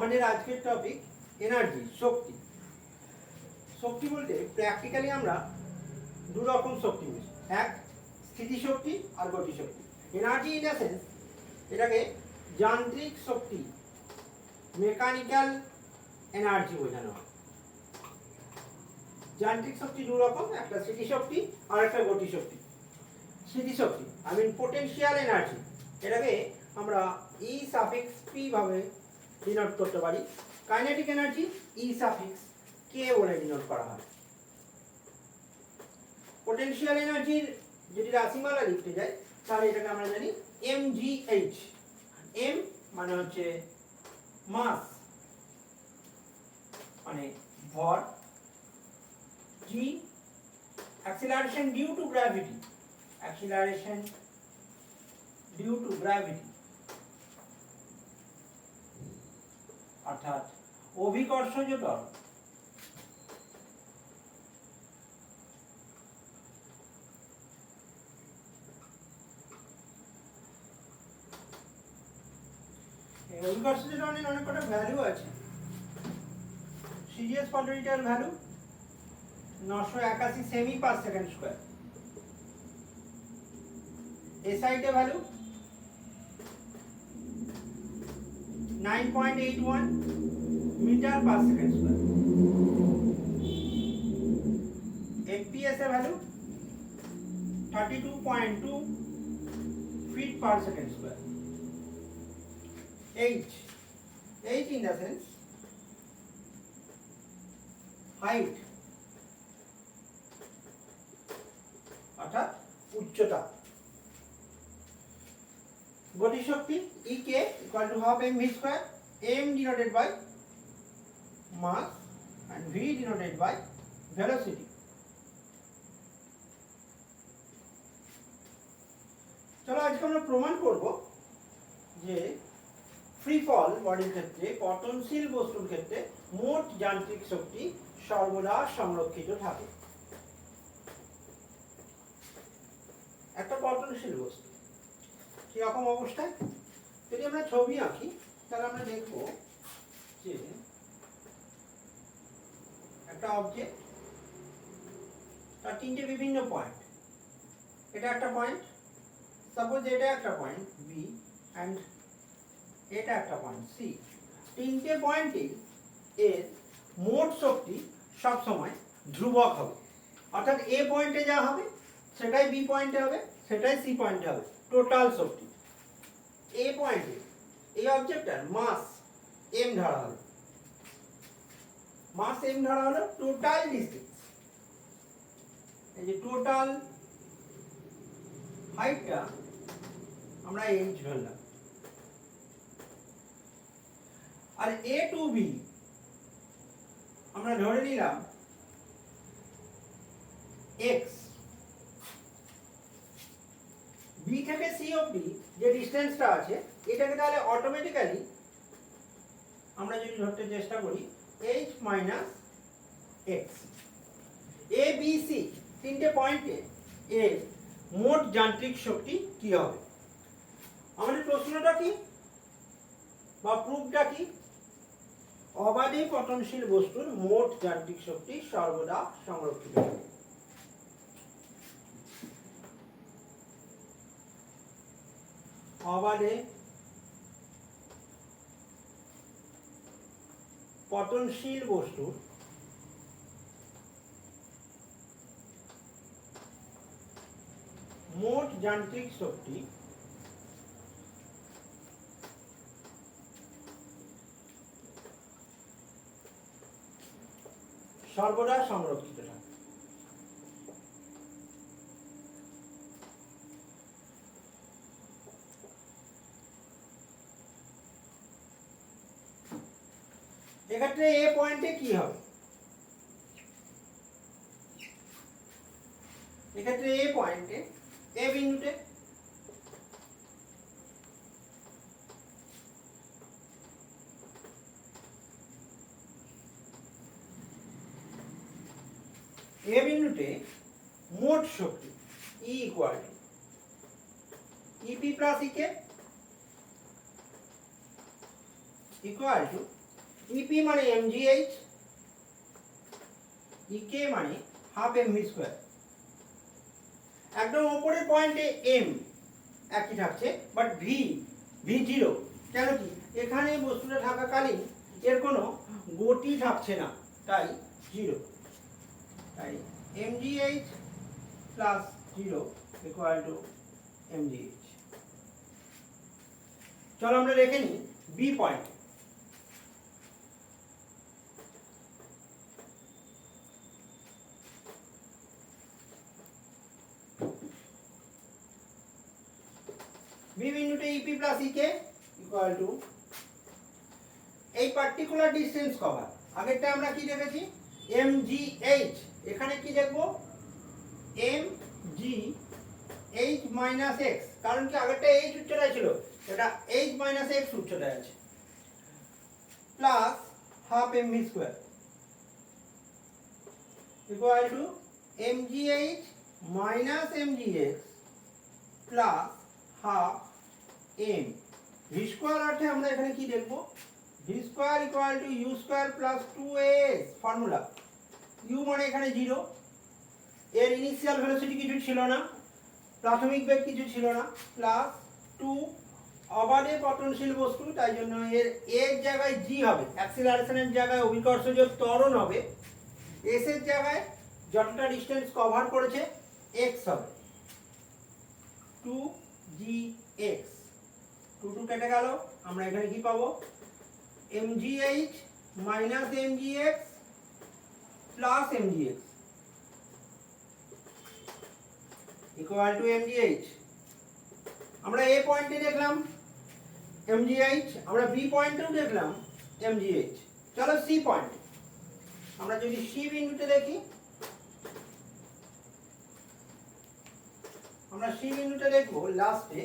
আমাদের আজকের topic energy, শক্তি। শক্তি বলতে প্র্যাকটিক্যালি আমরা দু রকম শক্তি বুঝি, এক স্থিতিশক্তি আর গতিশক্তি। এনার্জি ইন দ্য সেন্স এটাকে যান্ত্রিক শক্তি, মেকানিক্যাল এনার্জি বোঝানো হয়। যান্ত্রিক শক্তি দু রকম, একটা স্থিতিশক্তি আর একটা গতিশক্তি। স্থিতিশক্তি আই মিন পোটেনশিয়াল এনার্জি, এটাকে আমরা ই সাফিক্স পি ভাবে ডিনোট করতে পারি। কাইনেটিক এনার্জি ই সাফিক্স কে বলে ডিনোট করা হয়। পোটেনশিয়াল এনার্জির যদি রাশিমালা লিখতে যাই তাহলে এটাকে আমরা জানি mgh। m মানে হচ্ছে মাস মানে ভর, g acceleration due to gravity, acceleration due to gravity অর্থাৎ অভিকর্ষজ ত্বরণ। এই অভিকর্ষজ ত্বরণের অনেক কটা ভ্যালু আছে। Serious potential value 981 cm per second square, এসআইতে value 9.81 metre per second square, FPS এর value 32.2 feet per second square. H in the sense height অর্থাৎ উচ্চতা। গতিশক্তি EK equal to half mv square, m denoted by mass and v denoted by velocity. চলো আজকে আমরা প্রমাণ করব যে ফ্রি ফল বডির ক্ষেত্রে, পতনশীল বস্তুর ক্ষেত্রে মোট যান্ত্রিক শক্তি সর্বদা সংরক্ষিত থাকে। একটা পতনশীল বস্তু কিরকম অবস্থায়, যদি আমরা ছবি আঁকি তাহলে আমরা দেখব যে একটা অবজেক্ট, তার তিনটে বিভিন্ন পয়েন্ট। এটা একটা পয়েন্ট, সাপোজ এটা একটা পয়েন্ট বি অ্যান্ড এটা একটা পয়েন্ট সি। তিনটে পয়েন্টে এর মোট শক্তি সব সময় ধ্রুবক হবে, অর্থাৎ এ পয়েন্টে যা হবে সেটাই বি পয়েন্টে হবে, সেটাই সি পয়েন্টে হবে। টোটাল শক্তি এ পয়েন্টে এই অবজেক্টটার মাস এম ধরা হলো, মাস এম ধরা হলো, টোটাল ডিস্টেন্স এই যে টোটাল হাইটটা আমরা এইচ ধরলাম। আর এ টু বি আমরা ধরে নিলাম এক্স। বি থেকে সি অবধি যে ডিস্টেন্সটা আছে এটাকে তাহলে অটোমেটিক্যালি আমরা যদি ধরতে চেষ্টা করি H minus x. A B C তিনটে পয়েন্টে এর মোট যান্ত্রিক শক্তি কি হবে? আমাদের প্রশ্নটা কি বা প্রুফটা কি? অবাধে পতনশীল বস্তুর মোট যান্ত্রিক শক্তি সর্বদা সংরক্ষিত থাকে। অবাধে পতনশীল বস্তুর মোট যান্ত্রিক শক্তি সর্বদা সংরক্ষিত থাকে। এক্ষেত্রে এ পয়েন্টে কি হবে? এক্ষেত্রে এ পয়েন্টে, এ বিন্দুতে মোট শক্তি E equal to EP plus EK equal to EP মানে এমজিএইচ, ইকে মানে হাফ এমভি স্কোয়ার। একদম ওপরের পয়েন্টে এম একই থাকছে, বাট ভি জিরো। কেন কি এখানে বস্তুটা থাকাকালীন এর কোনো গতি থাকছে না, তাই জিরো। তাই MGH plus zero equal to MGH. চলো আমরা রেখে নিই বি পয়েন্ট। বি বিন্দুতে E P plus EK equal two এই পার্টিকুলার ডিসটেন্স কভার। আগেরটা আমরা কি দেখেছি এমজিএইচ, এখানে কি দেখবো এমজিএইচ মাইনাস এক্স, কারণ কি আগেরটা এইচ উচ্চতায় ছিল, এটা এইচ মাইনাস এক্স উচ্চতায় আছে, plus half MV square equal to MGH minus MGX plus half M V square. অর্থে আমরা এখানে কি দেখবো V square equal to U square plus 2s formula. U মানে এখানে জিরো, এর ইনিশিয়াল ভেলোসিটি কিছু ছিল না, প্রাথমিক বেগ কিছু ছিল না, প্লাস 2 অবাধে পতনশীল বস্তু, তাই জন্য এর জায়গায় জি হবে, অ্যাক্সিলারেশনের জায়গায় অভিকর্ষজ ত্বরণ হবে, এস এর জায়গায় যতটা ডিস্টেন্স কভার করেছে এক্স হবে, 2gx। 2 কেটে গেল, আমরা এখানে কি পাবো mgh minus mgx plus mgx equal to mgh। আমরা এ পয়েন্টে দেখলাম mgh, আমরা বি পয়েন্টেও দেখলাম mgh। চলো সি পয়েন্ট। আমরা যদি সি বিন্দুতে দেখি, আমরা সি বিন্দুতে দেখবো লাস্টে